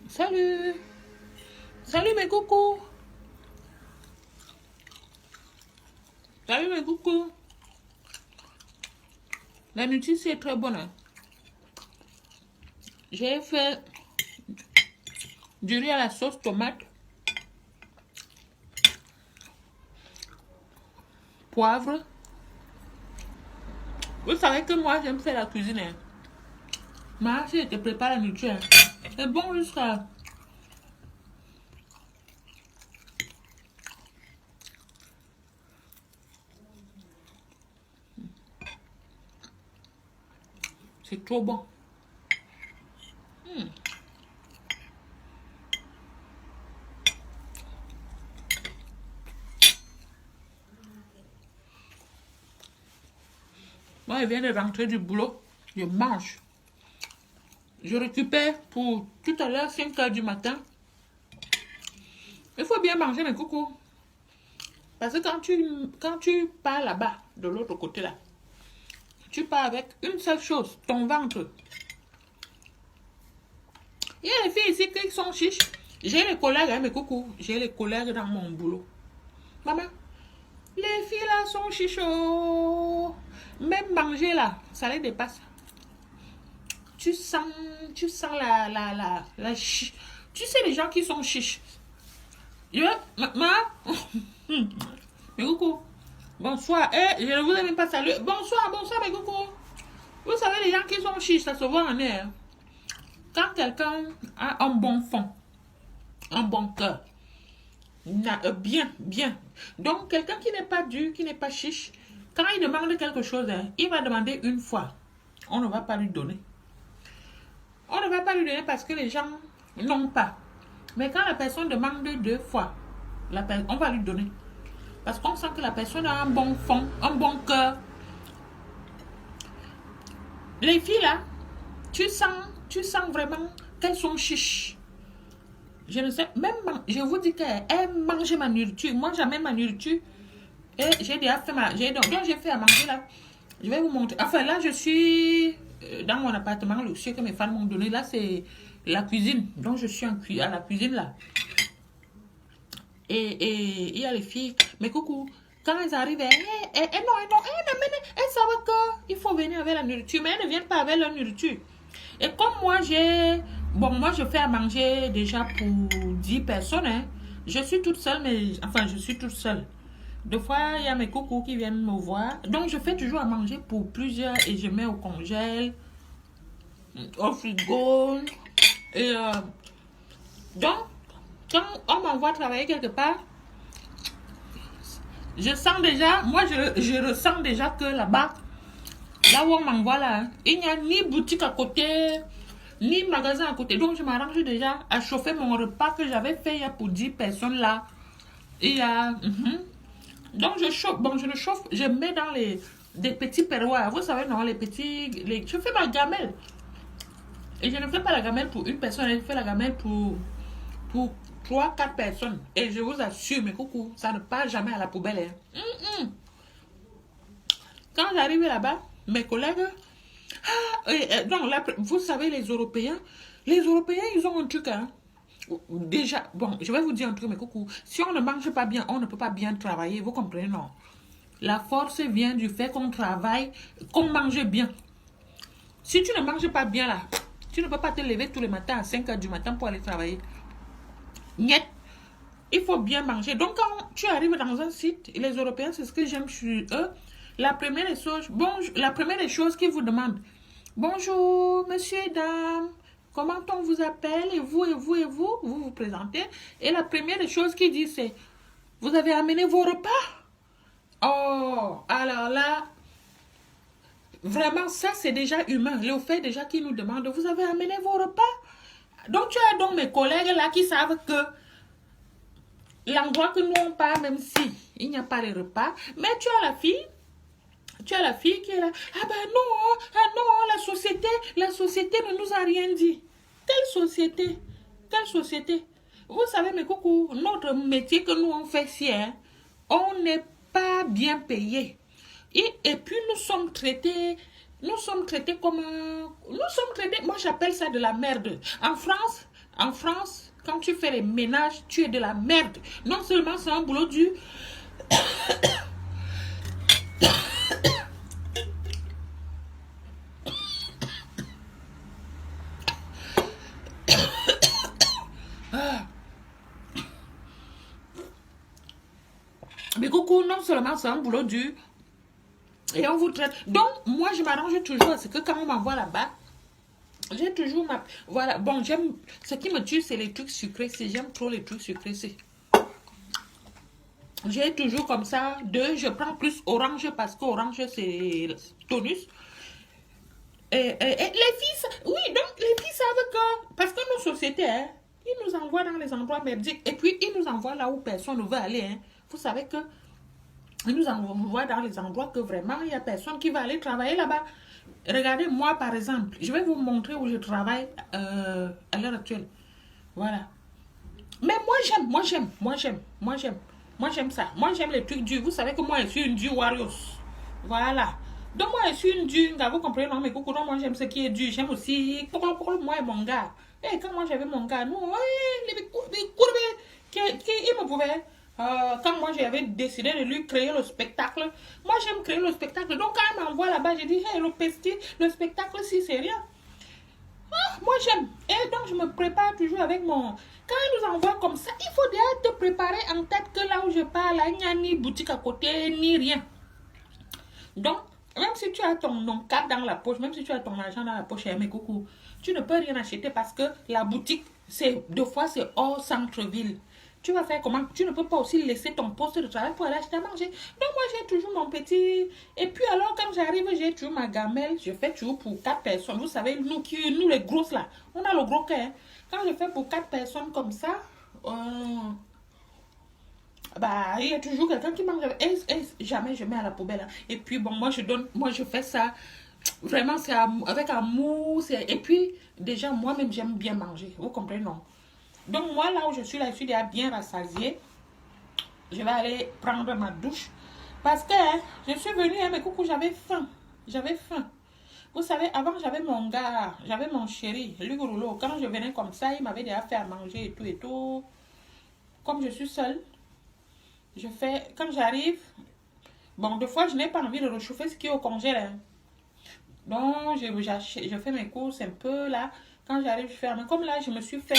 Salut. Salut mes coucous. Salut mes coucous. La nourriture est très bonne. Hein. J'ai fait du riz à la sauce tomate, poivre. Vous savez que moi j'aime faire la cuisine. Hein. Ma fille te prépare la nourriture. Hein. C'est bon jusqu'à... C'est trop bon. Moi, je viens de rentrer du boulot. Je mange. Je récupère pour tout à l'heure, 5 h du matin. Il faut bien manger, mes coucous. Parce que quand tu pars là-bas, de l'autre côté là, tu pars avec une seule chose, ton ventre. Il y a les filles ici qui sont chiches. J'ai les collègues, hein, mes coucous. J'ai les collègues dans mon boulot. Maman, les filles là sont chichos. Même manger là, ça les dépasse. Tu sens la chiche. Tu sais les gens qui sont chiches. Mes coucous. Bonsoir. Je ne vous ai même pas salué. Bonsoir, mes coucous. Vous savez, les gens qui sont chiches, ça se voit en air. Quand quelqu'un a un bon fond, un bon cœur, bien. Donc, quelqu'un qui n'est pas dur, qui n'est pas chiche, quand il demande quelque chose, hein, il va demander une fois. On ne va pas lui donner. On ne va pas lui donner parce que les gens n'ont pas. Mais quand la personne demande 2 fois, on va lui donner. Parce qu'on sent que la personne a un bon fond, un bon cœur. Les filles là, tu sens vraiment qu'elles sont chiches. Je ne sais, même, je vous dis qu'elles mangent ma nourriture. Moi, j'amène ma nourriture. Et j'ai déjà fait donc j'ai fait à manger là. Je vais vous montrer. Enfin, là, je suis dans mon appartement. Le lieu que mes femmes m'ont donné. Là, c'est la cuisine. Donc, je suis à la cuisine là. Et il y a les filles. Mais coucou, quand elles arrivent, elles savent qu'il faut venir avec la nourriture. Mais elles ne viennent pas avec leur nourriture. Et comme moi, moi, je fais à manger déjà pour 10 personnes. Hein. Je suis toute seule, je suis toute seule. Des fois, il y a mes coucous qui viennent me voir. Donc, je fais toujours à manger pour plusieurs et je mets au congèle, au frigo. Et donc, quand on m'envoie travailler quelque part, je sens déjà, moi, je ressens déjà que là-bas, là où on m'envoie là, hein, il n'y a ni boutique à côté, ni magasin à côté. Donc, je m'arrange déjà à chauffer mon repas que j'avais fait il y a pour 10 personnes là. Il y a... Donc, je chauffe. Bon, je le chauffe. Je mets dans des petits perroirs. Vous savez, non, je fais ma gamelle. Et je ne fais pas la gamelle pour une personne. Je fais la gamelle pour 3, 4 personnes. Et je vous assure, mes coucous, ça ne part jamais à la poubelle. Hein. Quand j'arrive là-bas, mes collègues... donc, là, vous savez, les Européens, ils ont un truc, hein. Déjà, bon, je vais vous dire un truc, mes coucous. Si on ne mange pas bien, on ne peut pas bien travailler. Vous comprenez, non? La force vient du fait qu'on travaille, qu'on mange bien. Si tu ne manges pas bien, là, tu ne peux pas te lever tous les matins à 5 h du matin pour aller travailler. Niet. Il faut bien manger. Donc, quand tu arrives dans un site, les Européens, c'est ce que j'aime chez eux. La première des choses qu'ils vous demandent. Bonjour, monsieur et dame. Comment on vous appelle? Et vous, vous vous présentez. Et la première des choses qu'ils disent, c'est, vous avez amené vos repas? Oh, alors là, vraiment, ça, c'est déjà humain. Le fait déjà qu'ils nous demandent, vous avez amené vos repas? Donc, tu as donc mes collègues là qui savent que l'endroit que nous on part, même si il n'y a pas de repas, mais tu as la fille qui est là. Ah ben non, la société ne nous a rien dit. Quelle société? Vous savez, mes coucous, notre métier que nous on fait ici, hein, on n'est pas bien payé. Et puis nous sommes traités comme... moi j'appelle ça de la merde. En France, En France, quand tu fais les ménages, tu es de la merde. Non seulement c'est un boulot dur, mais coucou, non seulement c'est un boulot dur, et on vous traite. Donc, moi, je m'arrange toujours à ce que quand on m'envoie là-bas, j'ai toujours ma... Voilà, bon, j'aime... Ce qui me tue, c'est les trucs sucrés. J'aime trop les trucs sucrés. J'ai toujours comme ça, je prends plus orange parce qu'orange, c'est tonus. Et les filles, oui, donc les filles savent que... Parce que nos sociétés, hein, ils nous envoient dans les endroits merdiques. Et puis, ils nous envoient là où personne ne veut aller. Hein. Vous savez que... Ils nous envoient dans les endroits que vraiment, il n'y a personne qui va aller travailler là-bas. Regardez, moi, par exemple, je vais vous montrer où je travaille à l'heure actuelle. Voilà. Mais moi, j'aime ça. Moi, j'aime les trucs durs. Vous savez que moi, je suis une dure warrior. Voilà. Donc, moi, je suis une dure. Vous comprenez, non, mais coucou, non, moi, j'aime ce qui est dur. J'aime aussi, pourquoi moi et mon gars. Et quand moi, j'avais mon gars, nous, les courbes, il me pouvait... quand moi j'avais décidé de lui créer le spectacle, moi j'aime créer le spectacle. Donc quand elle m'envoie là-bas, j'ai dit, hey, le spectacle, si c'est rien. Ah, moi j'aime. Et donc je me prépare toujours avec mon... Quand il nous envoie comme ça, il faut déjà te préparer en tête que là où je parle, il n'y a ni boutique à côté, ni rien. Donc, même si tu as ton cap dans la poche, même si tu as ton argent dans la poche, mes coucou, tu ne peux rien acheter parce que la boutique, deux fois, c'est hors centre-ville. Tu vas faire comment? Tu ne peux pas aussi laisser ton poste de travail pour aller acheter à manger. Donc, moi, j'ai toujours mon petit... Et puis, alors, quand j'arrive, j'ai toujours ma gamelle. Je fais toujours pour 4 personnes. Vous savez, nous les grosses, là, on a le gros cœur. Hein. Quand je fais pour 4 personnes comme ça, bah, il y a toujours quelqu'un qui mange. Et jamais je mets à la poubelle. Hein. Et puis, bon, moi, je fais ça. Vraiment, c'est avec amour. Et puis, déjà, moi-même, j'aime bien manger. Vous comprenez, non? Donc, moi, là où je suis déjà bien rassasiée. Je vais aller prendre ma douche. Parce que hein, je suis venue, hein, mais coucou, j'avais faim. J'avais faim. Vous savez, avant, j'avais mon gars, j'avais mon chéri, Luc Rouleau. Quand je venais comme ça, il m'avait déjà fait à manger et tout et tout. Comme je suis seule, je fais, quand j'arrive, bon, des fois, je n'ai pas envie de réchauffer ce qui est au congèle. Hein. Donc, je fais mes courses un peu là. Quand j'arrive, je fais. Mais comme là, je me suis fait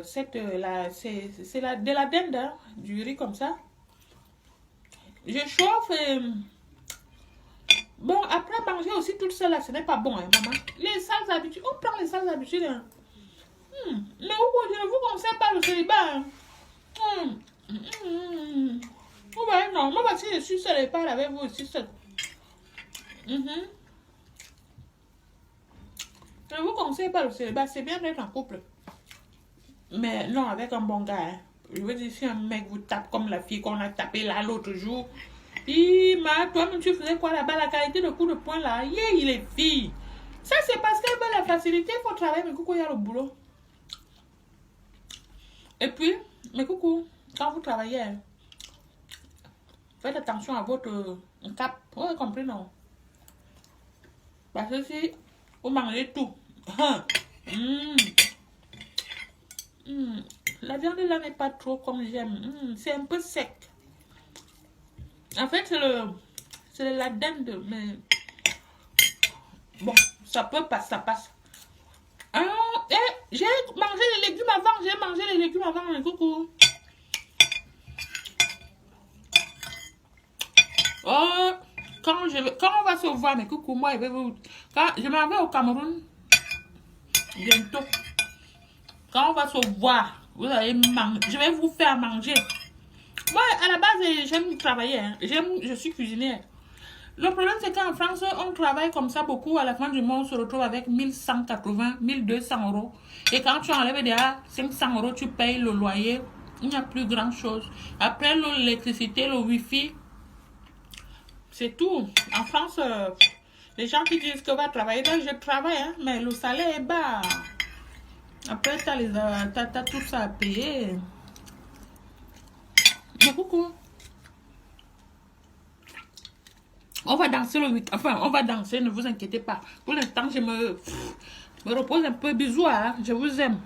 c'est de la dinde, hein, du riz comme ça. Je chauffe et... Bon, après manger aussi toute seule là, ce n'est pas bon, hein, maman. Les sales habitudes, on prend les sales habitudes. Hein. Mais je ne vous conseille pas le célibat. Hein. Vous voyez, non, moi, si je suis seule et parle avec vous, je suis seule. Je ne vous conseille pas le célibat, c'est bien d'être en couple. Mais non, avec un bon gars. Hein. Je veux dire, si un mec vous tape comme la fille qu'on a tapé là l'autre jour. Toi-même, tu faisais quoi là-bas? La qualité de coup de poing là. Il est fille. Ça, c'est parce qu'elle veut la facilité. Il faut travailler, mais coucou, il y a le boulot. Et puis, mais coucou, quand vous travaillez, hein, faites attention à votre cap. Vous avez compris, non? Parce que si vous mangez tout, la viande là n'est pas trop comme j'aime. C'est un peu sec. En fait, c'est la dinde, mais bon, ça peut passer, ça passe. J'ai mangé les légumes avant, mais coucou. Oh, quand on va se voir, mais coucou, moi, quand je m'en vais au Cameroun, bientôt. Quand on va se voir, vous allez manger, je vais vous faire manger. Moi, à la base, j'aime travailler, hein. Je suis cuisinière. Le problème, c'est qu'en France, on travaille comme ça beaucoup. À la fin du mois, on se retrouve avec 1180, 1200 euros. Et quand tu enlèves déjà 500 euros, tu payes le loyer. Il n'y a plus grand chose. Après, l'électricité, le wifi, c'est tout. En France, les gens qui disent que va travailler, là, je travaille, hein, mais le salaire est bas. Après, t'as tout ça à payer. Mais coucou. On va danser le week-end. Enfin, on va danser, ne vous inquiétez pas. Pour l'instant, me repose un peu. Bisous, hein. Je vous aime.